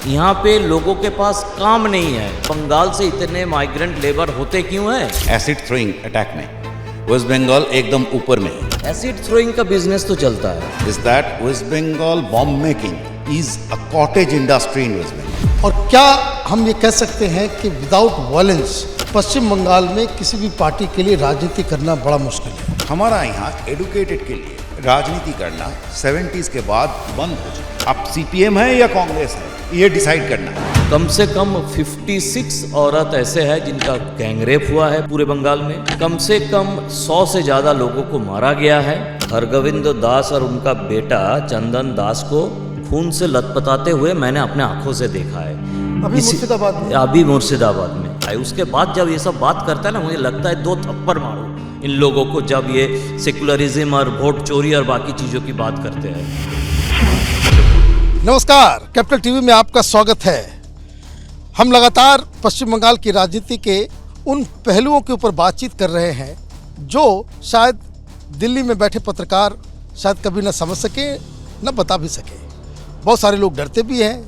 यहाँ पे लोगों के पास काम नहीं है। बंगाल से इतने माइग्रेंट लेबर होते क्यों हैं? एसिड थ्रोइंग अटैक में वेस्ट बंगाल एकदम ऊपर में है। एसिड थ्रोइंग का बिजनेस तो चलता है। Is that West Bengal bomb making is a cottage industry in West Bengal. और क्या हम ये कह सकते हैं कि विदाउट वायलेंस पश्चिम बंगाल में किसी भी पार्टी के लिए राजनीति करना बड़ा मुश्किल है। हमारा यहाँ एडुकेटेड के लिए राजनीति करना 70s के बाद बंद हो चुका। अब सीपीएम है या कांग्रेस है ये डिसाइड करना है। कम से कम 56 औरत ऐसे हैं जिनका गैंगरेप हुआ है पूरे बंगाल में। कम से कम 100 से ज्यादा लोगों को मारा गया है। हरगोविंद दास और उनका बेटा चंदन दास को खून से लथपथाते हुए मैंने अपने आंखों से देखा है। अभी मुर्शिदाबाद में। उसके बाद जब ये सब बात करता है ना, मुझे लगता है 2 थप्पड़ मारो इन लोगों को जब ये सेकुलरिज्म और वोट चोरी और बाकी चीज़ों की बात करते हैं। नमस्कार, कैपिटल टीवी में आपका स्वागत है। हम लगातार पश्चिम बंगाल की राजनीति के उन पहलुओं के ऊपर बातचीत कर रहे हैं जो शायद दिल्ली में बैठे पत्रकार शायद कभी न समझ सके न बता भी सके। बहुत सारे लोग डरते भी हैं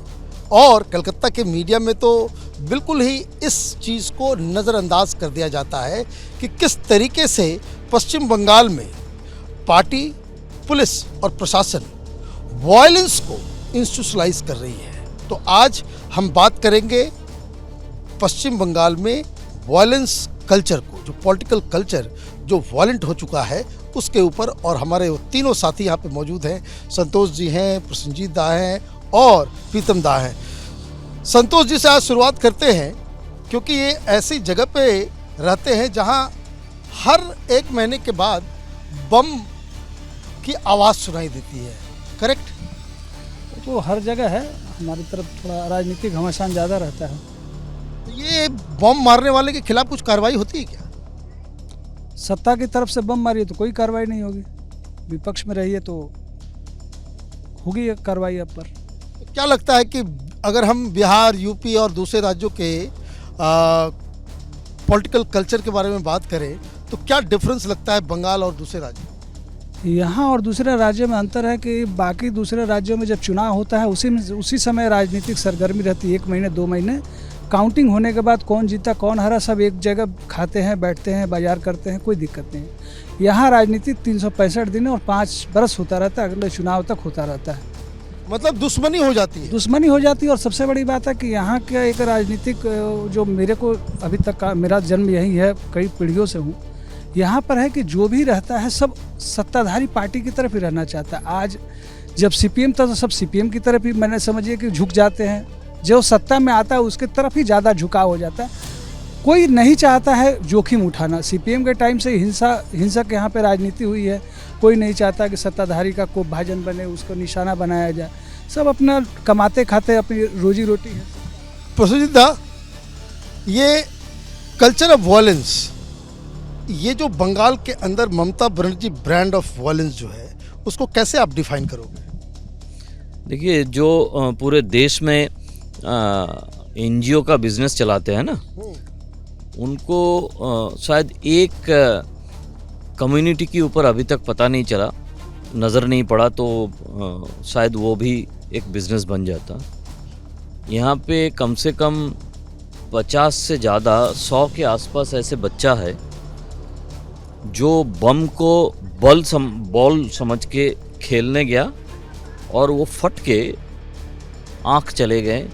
और कलकत्ता के मीडिया में तो बिल्कुल ही इस चीज़ को नज़रअंदाज कर दिया जाता है कि किस तरीके से पश्चिम बंगाल में पार्टी, पुलिस और प्रशासन वायलेंस को इंस्टीट्यूशनलाइज कर रही है। तो आज हम बात करेंगे पश्चिम बंगाल में वायलेंस कल्चर को, जो पॉलिटिकल कल्चर जो वायलेंट हो चुका है उसके ऊपर। और हमारे तीनों साथी यहाँ पे मौजूद हैं। संतोष जी हैं, प्रसन्नजीत दा हैं और प्रीतम दा हैं। संतोष जी से आज शुरुआत करते हैं क्योंकि ये ऐसी जगह पे रहते हैं जहाँ हर 1 महीने के बाद बम की आवाज़ सुनाई देती है। करेक्ट? तो हर जगह है। हमारी तरफ थोड़ा राजनीतिक घमासान ज़्यादा रहता है। तो ये बम मारने वाले के खिलाफ कुछ कार्रवाई होती है क्या? सत्ता की तरफ से बम मारिए तो कोई कार्रवाई नहीं होगी, विपक्ष में रहिए तो होगी कार्रवाई आप पर। क्या लगता है कि अगर हम बिहार, यूपी और दूसरे राज्यों के पॉलिटिकल कल्चर के बारे में बात करें तो क्या डिफरेंस लगता है बंगाल और दूसरे राज्यों? यहाँ और दूसरे राज्यों में अंतर है कि बाकी दूसरे राज्यों में जब चुनाव होता है उसी समय राजनीतिक सरगर्मी रहती है। 1 महीने 2 महीने काउंटिंग होने के बाद कौन जीता कौन हारा सब एक जगह खाते हैं, बैठते हैं, बाजार करते हैं, कोई दिक्कत नहीं है। यहाँ राजनीति 365 दिन और 5 बरस होता रहता है, अगले चुनाव तक होता रहता है। मतलब दुश्मनी हो जाती है। दुश्मनी हो जाती है। और सबसे बड़ी बात है कि यहाँ का एक राजनीतिक जो मेरे को अभी तक का मेरा जन्म यही है, कई पीढ़ियों से हूँ यहाँ पर, है कि जो भी रहता है सब सत्ताधारी पार्टी की तरफ ही रहना चाहता है। आज जब सीपीएम था तो सब सीपीएम की तरफ ही मैंने समझिए कि झुक जाते हैं। जो सत्ता में आता है उसके तरफ ही ज़्यादा झुकाव हो जाता है। कोई नहीं चाहता है जोखिम उठाना। सीपीएम के टाइम से हिंसक यहाँ पे राजनीति हुई है। कोई नहीं चाहता कि सत्ताधारी का कोई भाजन बने, उसको निशाना बनाया जाए। सब अपना कमाते खाते अपनी रोजी रोटी है। प्रसन्नजीत दा, ये कल्चर ऑफ वायलेंस, ये जो बंगाल के अंदर Mamata Banerjee brand of violence जो है उसको कैसे आप डिफाइन करोगे? देखिए, जो पूरे देश में एनजीओ का बिजनेस चलाते हैं ना, उनको शायद एक कम्युनिटी के ऊपर अभी तक पता नहीं चला, नज़र नहीं पड़ा, तो शायद वो भी एक बिज़नेस बन जाता। यहाँ पे कम से कम 50 से ज़्यादा 100 के आसपास ऐसे बच्चा है जो बम को बॉल समझ के खेलने गया और वो फट के आँख चले गए,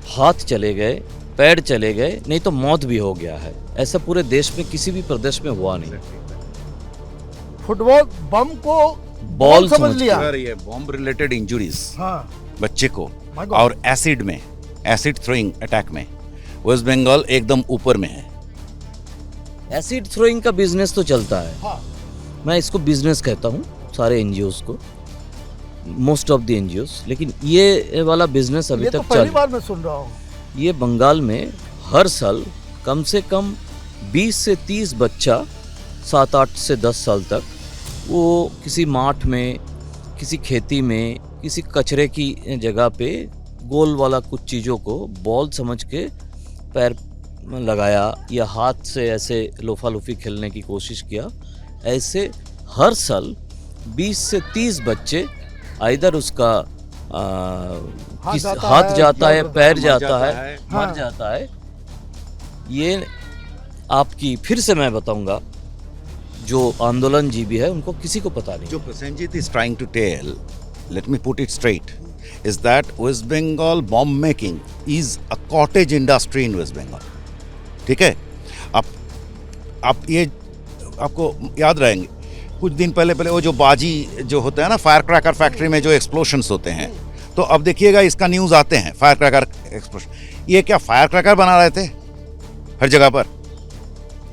हाथ चले गए, पैर चले गए, नहीं तो मौत भी हो गया है। ऐसा पूरे देश में किसी भी प्रदेश में हुआ नहीं। फुटबॉल बम को बॉल समझ लिया। ये बॉम्ब रिलेटेड इंजुरीज हाँ, बच्चे को, और एसिड थ्रोइंग अटैक में वेस्ट बंगाल एकदम ऊपर में है। एसिड थ्रोइंग का बिजनेस तो चलता है। हाँ। मैं इसको बिजनेस कहता हूँ, सारे एनजीओस को, मोस्ट ऑफ द एनजीओस। लेकिन ये वाला बिजनेस अभी तक पहली बार मैं सुन रहा हूँ। ये बंगाल में हर साल कम से कम 20 से 30 बच्चा 7-8 से 10 साल तक वो किसी माठ में, किसी खेती में, किसी कचरे की जगह पे गोल वाला कुछ चीज़ों को बॉल समझ के पैर लगाया या हाथ से ऐसे लोफा-लोफी खेलने की कोशिश किया। ऐसे हर साल 20 से 30 बच्चे आइदर उसका हाथ जाता है, पैर मर जाता है, हाँ। मर जाता है। ये आपकी फिर से मैं बताऊंगा, जो आंदोलन जीवी है उनको किसी को पता नहीं। जो Prosenjit is trying to tell, let me put it straight, is that West Bengal bomb making is a cottage industry in West Bengal. ठीक है, आप ये आपको याद रहेंगे कुछ दिन पहले वो जो बाजी जो होता है ना, फायर क्रैकर फैक्ट्री में जो एक्सप्लोशंस होते हैं, तो अब देखिएगा इसका न्यूज़ आते हैं फायर क्रैकर एक्सप्लोशन। ये क्या फायर क्रैकर बना रहे थे हर जगह पर?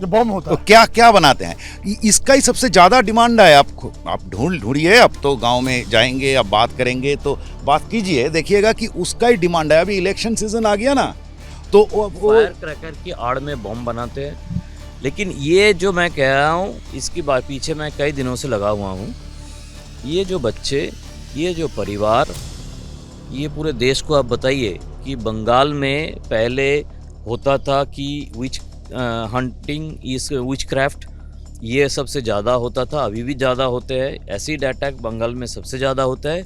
जो बॉम्ब होता तो है। क्या क्या बनाते हैं? इसका ही सबसे ज़्यादा डिमांड है। आप ढूंढिए, अब तो गांव में जाएंगे, अब बात करेंगे तो बात कीजिए, देखिएगा कि उसका ही डिमांड है। अभी इलेक्शन सीजन आ गया ना, तो फायर क्रैकर की आड़ में बॉम्ब बनाते हैं। लेकिन ये जो मैं कह रहा हूँ, इसकी बात पीछे मैं कई दिनों से लगा हुआ हूँ। ये जो बच्चे, ये जो परिवार, ये पूरे देश को आप बताइए कि बंगाल में पहले होता था कि विच हंटिंग इस विच क्राफ्ट, ये सबसे ज़्यादा होता था, अभी भी ज़्यादा होते हैं। एसिड अटैक बंगाल में सबसे ज़्यादा होता है,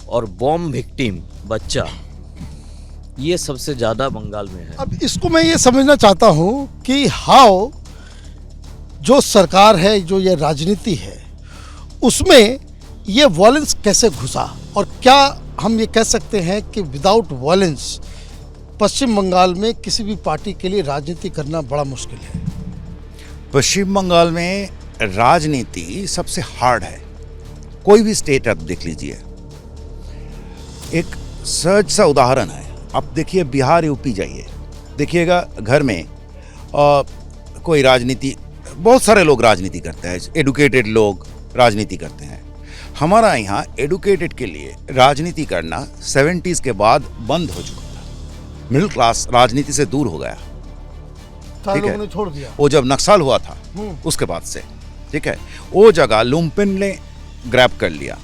और बॉम्ब विक्टिम बच्चा ये सबसे ज़्यादा बंगाल में है। अब इसको मैं ये समझना चाहता हूँ कि हाउ जो सरकार है, जो ये राजनीति है, उसमें ये वॉयलेंस कैसे घुसा, और क्या हम ये कह सकते हैं कि विदाउट वॉयलेंस पश्चिम बंगाल में किसी भी पार्टी के लिए राजनीति करना बड़ा मुश्किल है? पश्चिम बंगाल में राजनीति सबसे हार्ड है। कोई भी स्टेट आप देख लीजिए, एक सहज सा उदाहरण है। आप देखिए बिहार, यूपी जाइए, देखिएगा घर में कोई राजनीति, बहुत सारे लोग राजनीति करते हैं, एडुकेटेड लोग राजनीति करते हैं। हमारा यहाँ एडुकेटेड के लिए राजनीति करना 70s के बाद बंद हो चुका था। मिडिल क्लास राजनीति से दूर हो गया, सारे ठीक है। लोगों ने छोड़ दिया। वो जब नक्सल हुआ था उसके बाद से, ठीक है, वो जगह लुम्पिन ने ग्रैब कर लिया।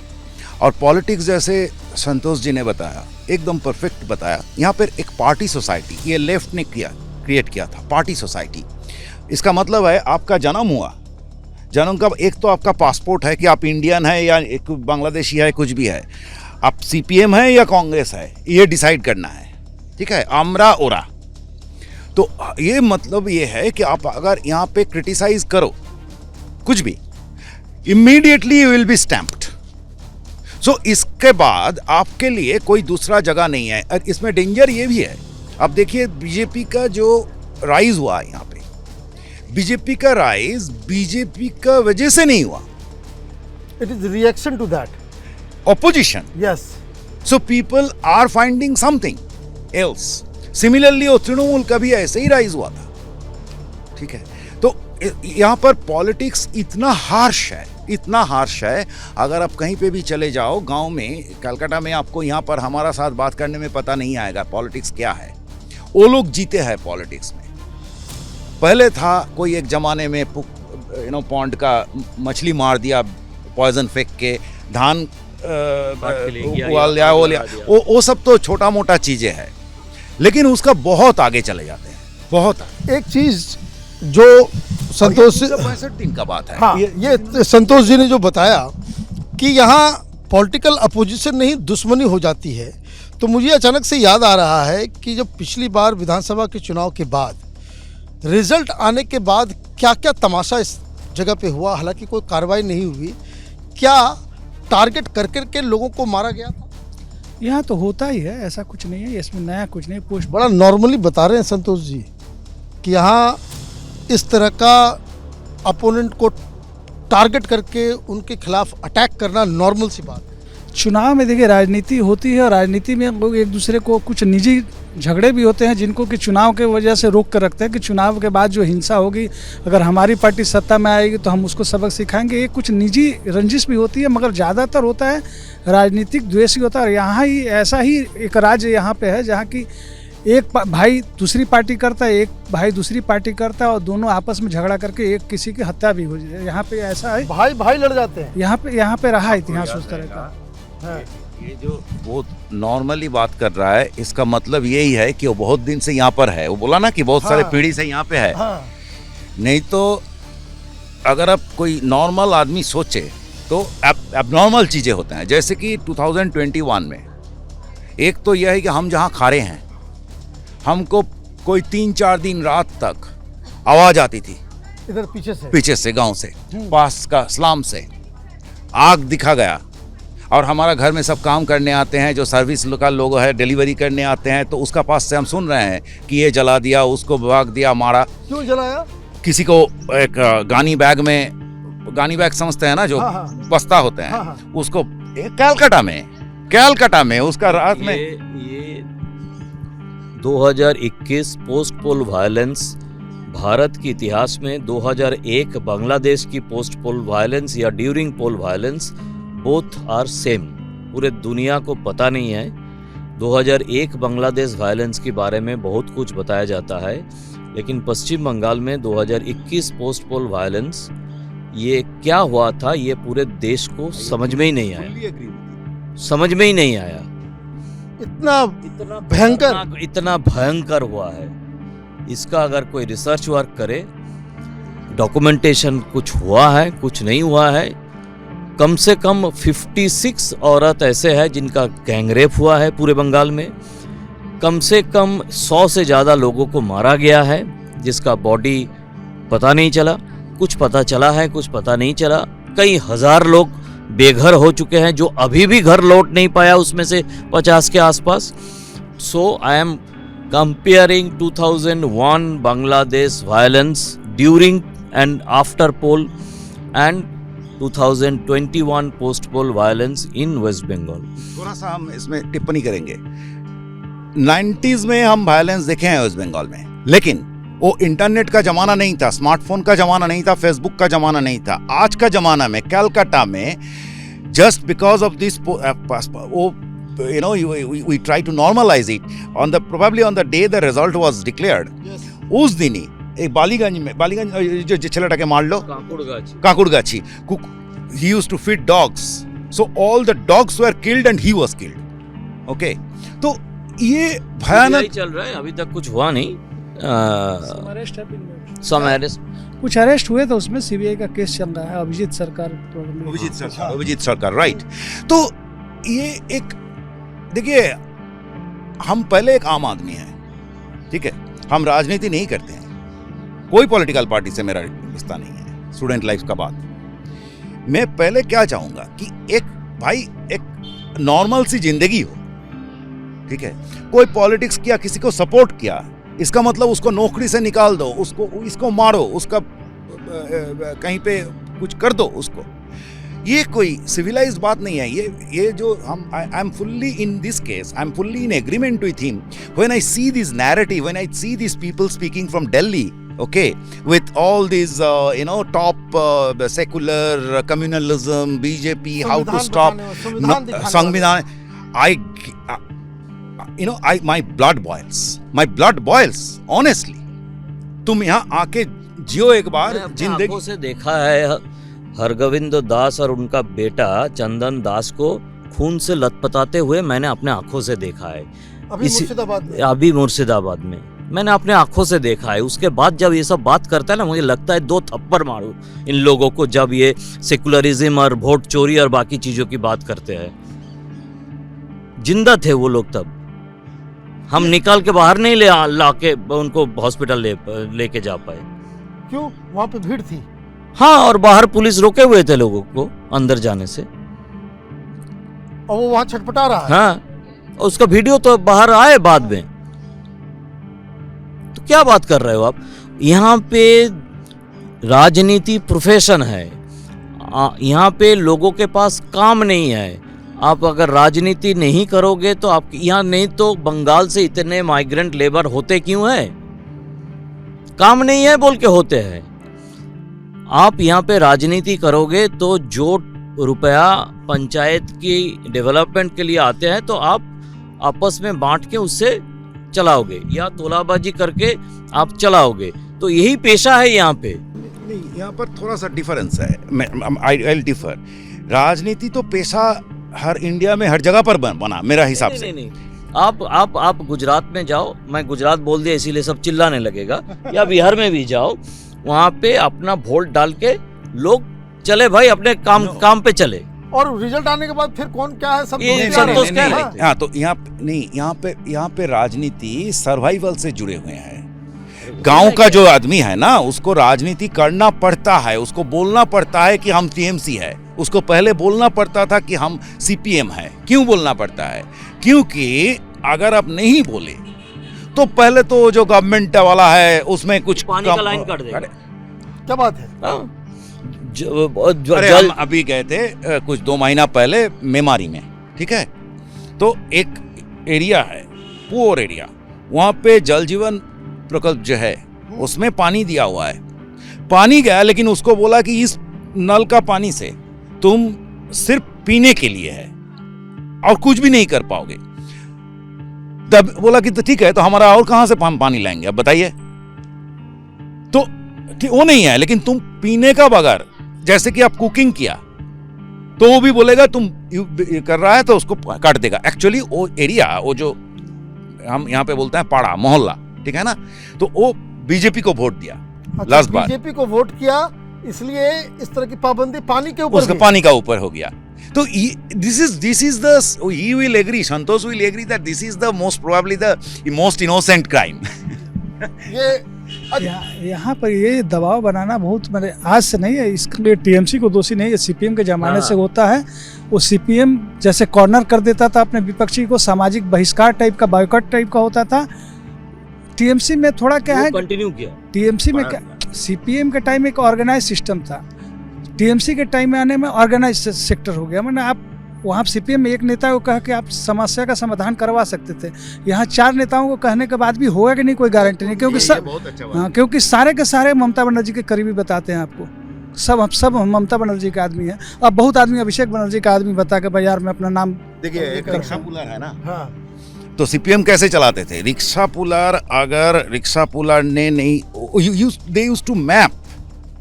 और पॉलिटिक्स, जैसे संतोष जी ने बताया, एकदम परफेक्ट बताया। यहाँ पर एक पार्टी सोसाइटी, ये लेफ्ट ने क्रिएट किया था, पार्टी सोसाइटी। इसका मतलब है आपका जन्म हुआ, जन्म का एक तो आपका पासपोर्ट है कि आप इंडियन है या एक बांग्लादेशी है, कुछ भी है, आप सीपीएम है या कांग्रेस है, ये डिसाइड करना है, ठीक है, आमरा ओरा। तो ये मतलब ये है कि आप अगर यहाँ पे क्रिटिसाइज करो कुछ भी, immediately you will be stamped. So इसके बाद आपके लिए कोई दूसरा जगह नहीं है। और इसमें डेंजर ये भी है, आप देखिए बीजेपी का जो राइज हुआ यहाँ पे, बीजेपी का राइज बीजेपी का वजह से नहीं हुआ, it is reaction to that opposition. Yes. So people are finding something else. Similarly वो तृणमूल का भी ऐसे ही राइज हुआ था, ठीक है। तो यहाँ पर पॉलिटिक्स इतना हार्श है, इतना हार्श है। अगर आप कहीं पे भी चले जाओ, गांव में, कलकत्ता में, आपको यहाँ पर हमारा साथ बात करने में पता नहीं आएगा पॉलिटिक्स क्या है। वो लोग जीते हैं पॉलिटिक्स में। पहले था कोई एक जमाने में पॉन्ड का मछली मार दिया, पॉइजन फेंक के, धान वो सब तो छोटा मोटा चीजें हैं, लेकिन उसका बहुत आगे चले जाते हैं, बहुत आगे। एक चीज जो संतोष 65 दिन का बात है। हाँ, ये संतोष जी ने जो बताया कि यहाँ पॉलिटिकल अपोजिशन नहीं दुश्मनी हो जाती है, तो मुझे अचानक से याद आ रहा है कि जब पिछली बार विधानसभा के चुनाव के बाद रिजल्ट आने के बाद क्या क्या तमाशा इस जगह पे हुआ। हालांकि कोई कार्रवाई नहीं हुई, क्या टारगेट कर के लोगों को मारा गया था? यहाँ तो होता ही है, ऐसा कुछ नहीं है, इसमें नया कुछ नहीं। पोस्ट बड़ा नॉर्मली बता रहे हैं संतोष जी कि यहाँ इस तरह का अपोनेंट को टारगेट करके उनके खिलाफ अटैक करना नॉर्मल सी बात है। चुनाव में देखिए राजनीति होती है, और राजनीति में लोग एक दूसरे को कुछ निजी झगड़े भी होते हैं, जिनको कि चुनाव के वजह से रोक कर रखते हैं कि चुनाव के बाद जो हिंसा होगी, अगर हमारी पार्टी सत्ता में आएगी तो हम उसको सबक सिखाएंगे। ये कुछ निजी रंजिश भी होती है, मगर ज़्यादातर होता है राजनीतिक द्वेष ही होता है। यहाँ ही ऐसा ही एक राज्य यहाँ पे है जहाँ की एक भाई दूसरी पार्टी करता है, एक भाई दूसरी पार्टी करता है, और दोनों आपस में झगड़ा करके एक किसी की हत्या भी हो जाए। यहाँ पे ऐसा है, भाई भाई लड़ जाते हैं। यहाँ पे रहा इतिहास उस तरह का। ये जो वो नॉर्मली बात कर रहा है, इसका मतलब यही है कि वो बहुत दिन से यहाँ पर है। वो बोला ना कि बहुत सारे पीढ़ी से यहाँ पे है। नहीं तो अगर आप कोई नॉर्मल आदमी सोचे तो एबनॉर्मल चीज़ें होते हैं। जैसे कि 2021 में एक तो यह है कि हम जहाँ खा रहे हैं, हमको कोई 3-4 दिन रात तक आवाज आती थी इधर पीछे से गांव से, पास का स्लाम से आग दिखा गया। और हमारा घर में सब काम करने आते हैं, जो सर्विस का लोग है, डिलीवरी करने आते हैं, तो उसका पास से हम सुन रहे हैं कि ये जला दिया, उसको भाग दिया, मारा। क्यों जलाया? किसी को एक गानी बैग समझते हैं ना, जो बस्ता होते हैं, उसको कैलकाटा में उसका रात में ये 2021 पोस्ट पोल वायलेंस भारत के इतिहास में 2001 बांग्लादेश की पोस्ट पोल वायलेंस या during poll violence both are same. पूरे दुनिया को पता नहीं है। 2001 बांग्लादेश वायलेंस के बारे में बहुत कुछ बताया जाता है, लेकिन पश्चिम बंगाल में 2021 पोस्ट पोल वायलेंस ये क्या हुआ था, ये पूरे देश को समझ में ही नहीं आया। इतना भयंकर हुआ है। इसका अगर कोई रिसर्च वर्क करे, डॉक्यूमेंटेशन कुछ हुआ है, कुछ नहीं हुआ है। कम से कम 56 औरत ऐसे हैं जिनका गैंगरेप हुआ है पूरे बंगाल में। कम से कम 100 से ज़्यादा लोगों को मारा गया है, जिसका बॉडी पता नहीं चला। कुछ पता चला है, कुछ पता नहीं चला। कई हजार लोग बेघर हो चुके हैं, जो अभी भी घर लौट नहीं पाया, उसमें से 50 के आसपास। सो I am comparing 2001 Bangladesh violence during and after poll and 2021 post poll violence in West Bengal. थोड़ा सा हम इसमें टिप्पणी करेंगे। 90s में हम वायलेंस देखे हैं वेस्ट बंगाल में, लेकिन वो इंटरनेट का जमाना नहीं था, स्मार्टफोन का जमाना नहीं था, फेसबुक का जमाना नहीं था। आज का जमाना में कलकत्ता में just because of this we try to normalize it probably on the day the result was declared. उस दिन ही एक बालीगंज जो छेलाटाके मार लो, Kankurgachi, he used to feed dogs, so all the dogs were killed and he was killed. Okay, तो ये भयानक चल रहा है, अभी तक कुछ हुआ नहीं। कुछ अरेस्ट हुए तो उसमें सीबीआई का केस चल रहा है। अभिजीत सरकार राइट। तो ये एक देखिए, हम पहले एक आम आदमी हैं, ठीक है, हम राजनीति नहीं करते हैं, कोई पॉलिटिकल पार्टी से मेरा रिश्ता नहीं है, स्टूडेंट लाइफ का बात। मैं पहले क्या चाहूंगा कि एक नॉर्मल सी जिंदगी हो, ठीक है। कोई पॉलिटिक्स किया, किसी को सपोर्ट किया, इसका मतलब उसको नौकरी से निकाल दो, इसको मारो, उसका कहीं पे कुछ कर दो उसको। ये कोई सिविलाइज्ड बात नहीं है। ये जो I am fully in this case, I am fully in agreement with him when I see this narrative, when I see this people speaking from Delhi, okay, with all these top secular communalism, BJP, how to stop संविधान, my blood boils honestly. तुम यहाँ आके जियो एक बार जिंदगी। आंखों से देखा है हरगोविंद दास और उनका बेटा चंदन दास को खून से लथपथाते हुए मैंने अपने आंखों से देखा है। अभी मुर्शिदाबाद में मैंने अपने आंखों से देखा है। उसके बाद जब ये सब बात करता है ना, मुझे लगता है 2 थप्पड़ मारूं इन लोगों को, जब ये सेकुलरिज्म और वोट चोरी और बाकी चीजों की बात करते हैं। जिंदा थे वो लोग तब, हम निकाल के बाहर नहीं लाके उनको हॉस्पिटल लेके जा पाए। क्यों? वहां पे भीड़ थी। हाँ, और बाहर पुलिस रोके हुए थे लोगों को अंदर जाने से, और वो वहां छटपटा रहा है। हाँ, उसका वीडियो तो बाहर आए बाद में। तो क्या बात कर रहे हो आप? यहाँ पे राजनीति प्रोफेशन है, यहाँ पे लोगों के पास काम नहीं है। आप अगर राजनीति नहीं करोगे तो आप यहाँ, नहीं तो बंगाल से इतने माइग्रेंट लेबर होते क्यों है? काम नहीं है बोल के होते हैं। आप यहाँ पे राजनीति करोगे तो जो रुपया पंचायत की डेवलपमेंट के लिए आते हैं तो आप आपस में बांट के उससे चलाओगे या तोलाबाजी करके आप चलाओगे। तो यही पेशा है यहाँ पे। नहीं, यहाँ पर थोड़ा सा डिफरेंस है। I will differ. राजनीति तो पेशा हर इंडिया में हर जगह पर बना मेरा हिसाब से। नहीं। आप गुजरात में जाओ, मैं गुजरात बोल दिया इसीलिए सब चिल्लाने लगेगा, या बिहार में भी जाओ, वहाँ पे अपना वोट डाल के लोग चले भाई, अपने काम पे चले। और रिजल्ट आने के बाद फिर कौन क्या है सब ये दोस्ती आ रहे संतोष हैं। क्या है? हाँ। हाँ, तो यहाँ पे राजनीति सर्वाइवल से जुड़े हुए हैं। गांव का जो आदमी है ना, उसको राजनीति करना पड़ता है, उसको बोलना पड़ता है कि हम टीएमसी है। उसको पहले बोलना पड़ता था कि हम सीपीएम है। क्यों बोलना पड़ता है? क्योंकि अगर आप नहीं बोले तो पहले तो जो गवर्नमेंट वाला है उसमें कुछ पानी का लाइन काट देगा। अरे, क्या बात है? अरे हम अभी गए थे कुछ 2 महीना पहले मेमारी में, ठीक है? तो एक एरिया है, पुअर एरिया, वहाँ पे जल जीवन प्रकल्प जो है उसमें पानी दिया हुआ है। पानी गया, लेकिन उसको बोला कि इस नल का पानी से तुम सिर्फ पीने के लिए है और कुछ भी नहीं कर पाओगे। तब बोला कि तो ठीक है, तो हमारा और कहां से पानी लाएंगे, अब बताइए। तो वो नहीं है, लेकिन तुम पीने का बगैर, जैसे कि आप कुकिंग किया तो वो भी बोलेगा तुम कर रहा है तो उसको काट देगा। एक्चुअली वो एरिया, वो जो हम यहाँ पे बोलते हैं पाड़ा मोहल्ला, ठीक है ना, तो वो बीजेपी को वोट दिया लास्ट बार। बीजेपी को वोट किया, इसलिए इस तरह की पाबंदी पानी के ऊपर उसका भी। पानी का ऊपर हो गया। तो this is the he will agree, Santosh will agree that this is the most probably the most innocent crime. ये यहाँ पर ये दबाव बनाना बहुत, मैंने आज से नहीं है, इसके लिए टीएमसी को दोषी नहीं है, सीपीएम के जमाने से होता है। वो सीपीएम जैसे कॉर्नर कर देता था अपने विपक्षी को, सामाजिक बहिष्कार टाइप का, बॉयकॉट टाइप का होता था। टीएमसी में थोड़ा क्या है, कंटिन्यू किया। टीएमसी में सीपीएम के टाइम एक ऑर्गेनाइज सिस्टम था, टीएमसी के टाइम में आने में ऑर्गेनाइज सेक्टर हो गया। मैंने आप वहाँ सीपीएम में एक नेता को कहा कि आप समस्या का समाधान करवा सकते थे, यहाँ 4 नेताओं को कहने के बाद भी होगा कि नहीं, कोई गारंटी नहीं, क्योंकि क्योंकि सारे के सारे ममता बनर्जी के करीबी बताते हैं आपको। सब ममता बनर्जी के आदमी हैं। अब बहुत आदमी अभिषेक बनर्जी का आदमी बता के भाई यार मैं अपना नाम, देखिए एक रिक्शा पुलर है ना, हाँ, तो सीपीएम कैसे चलाते थे? रिक्शा पुलर, अगर रिक्शा पुलर ने नहीं, दे यूज्ड टू मैप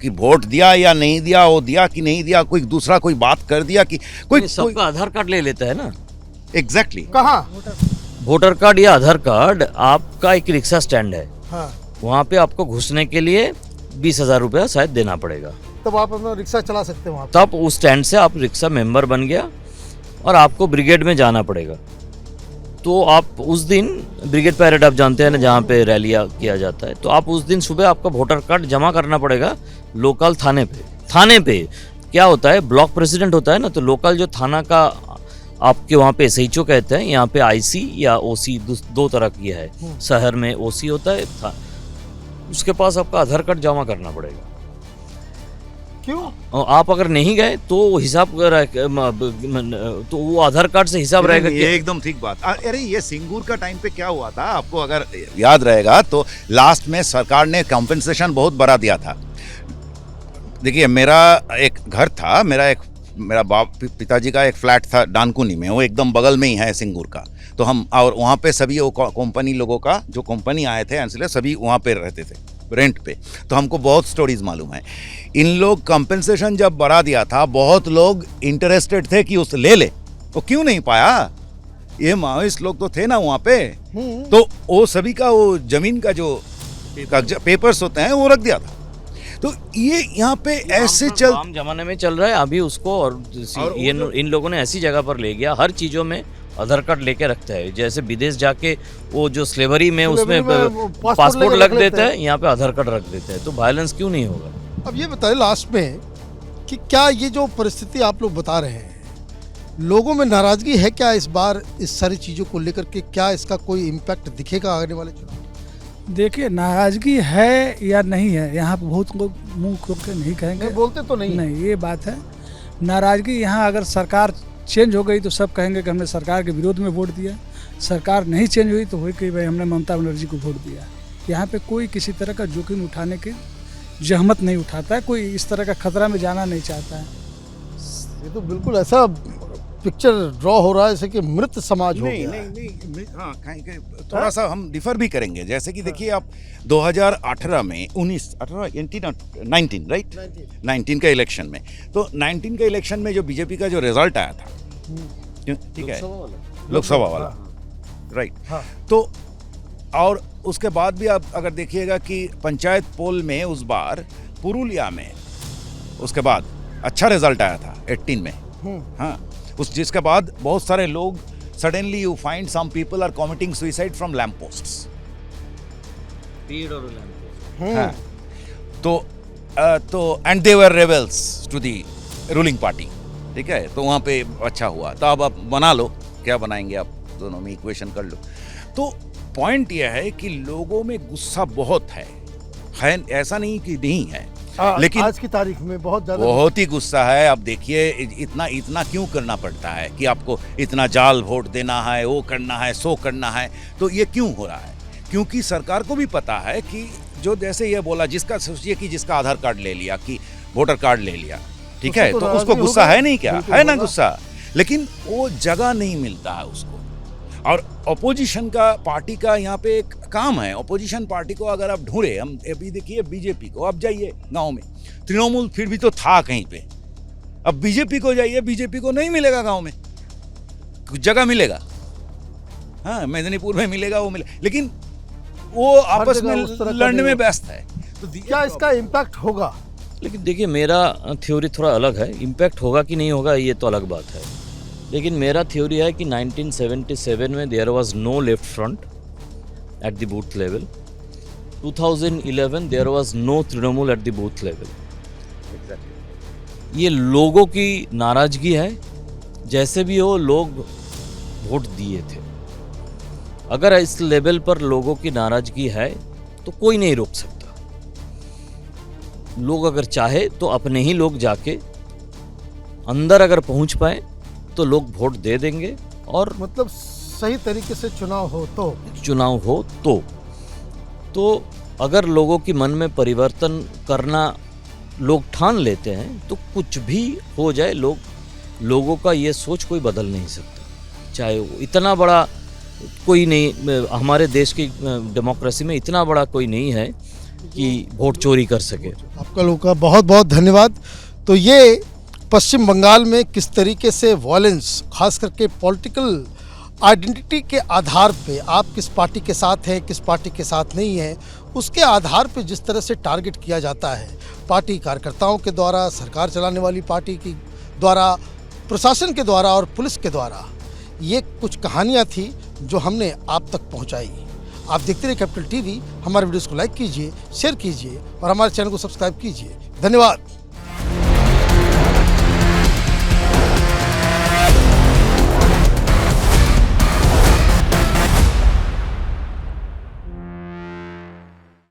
कि वोट दिया या नहीं दिया, वो दिया कि नहीं दिया, कोई दूसरा कोई बात कर दिया कि कोई सबका आधार कार्ड ले लेता है ना। एग्जैक्टली। कहाँ? वोटर कार्ड या आधार कार्ड, आपका एक रिक्शा स्टैंड है, हाँ, वहाँ पे आपको घुसने के लिए 20,000 रुपया शायद देना पड़ेगा। तब आप अपना रिक्शा चला सकते हैं वहाँ पे। तब उस स्टैंड से आप रिक्शा मेंबर बन गया और आपको ब्रिगेड में जाना पड़ेगा। तो आप उस दिन ब्रिगेड पैरेड आप जानते हैं ना, जहाँ पे रैलियाँ किया जाता है, तो आप उस दिन सुबह आपका वोटर कार्ड जमा करना पड़ेगा लोकल थाने पे। थाने पे क्या होता है, ब्लॉक प्रेसिडेंट होता है ना, तो लोकल जो थाना का आपके वहाँ पे SHO कहते हैं, यहाँ पे IC या OC 2 तरह की है। शहर में OC होता है, उसके पास आपका आधार कार्ड जमा करना पड़ेगा। क्यों? और आप अगर नहीं गए तो हिसाब तो वो आधार कार्ड से हिसाब रहेगा। ये एकदम ठीक बात। अरे ये सिंगूर का टाइम पे क्या हुआ था, आपको अगर याद रहेगा तो लास्ट में सरकार ने कॉम्पेंसेशन बहुत बड़ा दिया था। देखिए मेरा एक घर था, मेरा पिताजी का एक फ्लैट था डानकुनी में, वो एकदम बगल में ही है सिंगूर का। तो हम, और वहाँ पे सभी वो कंपनी लोगों का, जो कंपनी आए थे एंसिलर, सभी वहाँ पे रहते थे रेंट पे। तो हमको बहुत स्टोरीज मालूम है। इन लोग कंपेंसेशन जब बढ़ा दिया था, बहुत लोग इंटरेस्टेड थे कि उस ले ले, तो क्यों नहीं पाया? ये माओइस्ट लोग तो थे ना वहाँ पे, तो वो सभी का वो जमीन का जो पेपर्स होते हैं वो रख दिया था। तो ये यहाँ पे ऐसे चल आम जमाने में चल रहा है अभी उसको, और इन लोगों ने ऐसी जगह पर ले गया, हर चीज़ों में आधार कार्ड लेके रखता है। जैसे विदेश जाके वो जो स्लेवरी में उसमें पासपोर्ट लग देता है, यहाँ पे आधार कार्ड रख देते हैं। तो वायलेंस क्यों नहीं होगा? अब ये बताएं लास्ट में कि क्या ये जो परिस्थिति आप लोग बता रहे हैं, लोगों में नाराजगी है क्या इस बार इस सारी चीज़ों को लेकर के? क्या इसका कोई इम्पैक्ट दिखेगा आने वाले चुनाव? देखिए नाराजगी है या नहीं है, यहाँ पे बहुत लोग मुंह खोल के नहीं कहेंगे, बोलते तो नहीं। नहीं, ये बात है। नाराजगी यहाँ अगर सरकार चेंज हो गई तो सब कहेंगे कि हमने सरकार के विरोध में वोट दिया, सरकार नहीं चेंज हुई तो वही कि भाई हमने ममता बनर्जी को वोट दिया। यहाँ पे कोई किसी तरह का जोखिम उठाने के जहमत नहीं उठाता है, कोई इस तरह का खतरा में जाना नहीं चाहता है। ये तो बिल्कुल ऐसा पिक्चर ड्रॉ हो रहा है जैसे कि मृत समाज हो गया। नहीं, हाँ, थोड़ा सा हम डिफर भी करेंगे। जैसे कि देखिए आप 2018 में 19 राइट, 19 का इलेक्शन में, तो 19 का इलेक्शन में जो बीजेपी का जो रिजल्ट आया था, ठीक है, लोकसभा वाला, राइट, तो और उसके बाद भी आप अगर देखिएगा कि पंचायत पोल में उस बार पुरुलिया में उसके बाद अच्छा रिजल्ट आया था 18 में, हाँ, उस जिसके बाद बहुत सारे लोग suddenly you find some people are committing suicide from lamp posts. हाँ, तो and they were rebels to the ruling party, ठीक है। तो वहाँ पे अच्छा हुआ, तो अब आप बना लो, क्या बनाएंगे आप, दोनों में इक्वेशन कर लो। तो पॉइंट यह है कि लोगों में गुस्सा बहुत है, ऐसा नहीं कि नहीं है, लेकिन आज की तारीख में बहुत ज्यादा बहुत ही गुस्सा है। अब देखिए इतना क्यों करना पड़ता है कि आपको इतना जाल वोट देना है, वो करना है, सो करना है, तो ये क्यों हो रहा है? क्योंकि सरकार को भी पता है कि जो जैसे ये बोला, जिसका सोचिए कि जिसका आधार कार्ड ले लिया, कि वोटर कार्ड ले लिया, ठीक है, तो उसको गुस्सा है नहीं क्या, है ना गुस्सा, लेकिन वो जगह नहीं मिलता है उसको। और अपोजिशन का पार्टी का यहाँ पे एक काम है, अपोजिशन पार्टी को अगर आप ढूंढे, हम अभी देखिए बीजेपी को, आप जाइए गांव में, तृणमूल फिर भी तो था कहीं पे, अब बीजेपी को जाइए, बीजेपी को नहीं मिलेगा गांव में, कुछ जगह मिलेगा, हाँ मेदिनीपुर में मिलेगा, वो मिले, लेकिन वो आपस में लड़ने में व्यस्त है। तो क्या इसका इम्पैक्ट होगा? लेकिन देखिए मेरा थ्योरी थोड़ा अलग है, इम्पैक्ट होगा कि नहीं होगा ये तो अलग बात है, लेकिन मेरा थ्योरी है कि 1977 में there was no left front at the booth level, 2011 there was no Trinamool at the booth level. ये लोगों की नाराजगी है, जैसे भी हो लोग वोट दिए थे, अगर इस लेवल पर लोगों की नाराजगी है तो कोई नहीं रोक सकता। लोग अगर चाहे तो अपने ही लोग जाके अंदर अगर पहुंच पाए तो लोग वोट दे देंगे, और मतलब सही तरीके से चुनाव हो तो अगर लोगों की मन में परिवर्तन करना लोग ठान लेते हैं तो कुछ भी हो जाए, लोगों का ये सोच कोई बदल नहीं सकता। चाहे वो इतना बड़ा कोई नहीं, हमारे देश की डेमोक्रेसी में इतना बड़ा कोई नहीं है कि वोट चोरी कर सके। आपका लोगों का बहुत बहुत धन्यवाद। तो ये पश्चिम बंगाल में किस तरीके से वॉयलेंस, खास करके पॉलिटिकल आइडेंटिटी के आधार पे, आप किस पार्टी के साथ हैं, किस पार्टी के साथ नहीं हैं, उसके आधार पे जिस तरह से टारगेट किया जाता है पार्टी कार्यकर्ताओं के द्वारा, सरकार चलाने वाली पार्टी की द्वारा, प्रशासन के द्वारा और पुलिस के द्वारा, ये कुछ कहानियाँ थी जो हमने आप तक पहुँचाई। आप देखते रहिए कैपिटल टीवी। हमारे वीडियोस को लाइक कीजिए, शेयर कीजिए और हमारे चैनल को सब्सक्राइब कीजिए। धन्यवाद।